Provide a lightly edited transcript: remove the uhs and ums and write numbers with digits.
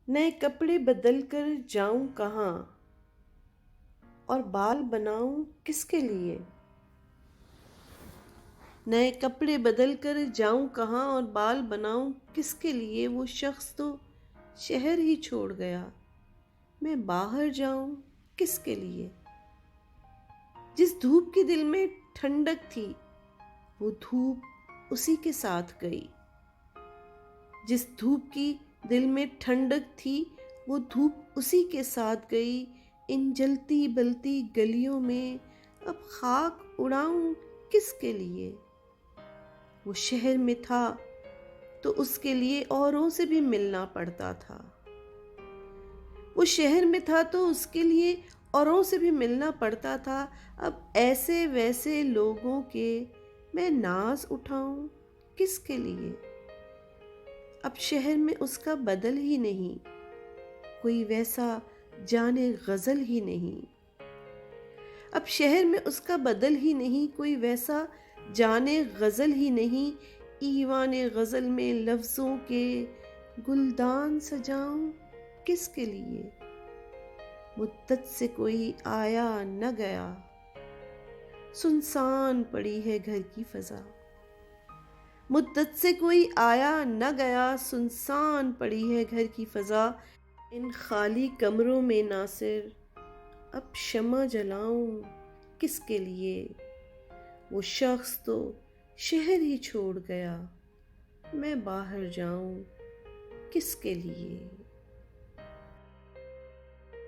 نئے کپڑے بدل کر جاؤں کہاں اور بال بناؤں کس کے لیے؟ نئے کپڑے بدل کر جاؤں کہاں اور بال بناؤں کس کے لیے؟ وہ شخص تو شہر ہی چھوڑ گیا، میں باہر جاؤں کس کے لیے؟ جس دھوپ کی دل میں ٹھنڈک تھی وہ دھوپ اسی کے ساتھ گئی۔ جس دھوپ کی دل میں ٹھنڈک تھی وہ دھوپ اسی کے ساتھ گئی۔ ان جلتی بلتی گلیوں میں اب خاک اڑاؤں کس کے لیے؟ وہ شہر میں تھا تو اس کے لیے اوروں سے بھی ملنا پڑتا تھا۔ وہ شہر میں تھا تو اس کے لیے اوروں سے بھی ملنا پڑتا تھا۔ اب ایسے ویسے لوگوں کے میں ناز اٹھاؤں کس کے لیے؟ اب شہر میں اس کا بدل ہی نہیں، کوئی ویسا جانے غزل ہی نہیں۔ اب شہر میں اس کا بدل ہی نہیں، کوئی ویسا جانے غزل ہی نہیں۔ ایوان غزل میں لفظوں کے گلدان سجاؤں کس کے لیے؟ مدت سے کوئی آیا نہ گیا، سنسان پڑی ہے گھر کی فضا۔ مدت سے کوئی آیا نہ گیا، سنسان پڑی ہے گھر کی فضا۔ ان خالی کمروں میں ناصر اب شمع جلاؤں کس کے لیے؟ وہ شخص تو شہر ہی چھوڑ گیا، میں باہر جاؤں کس کے لیے؟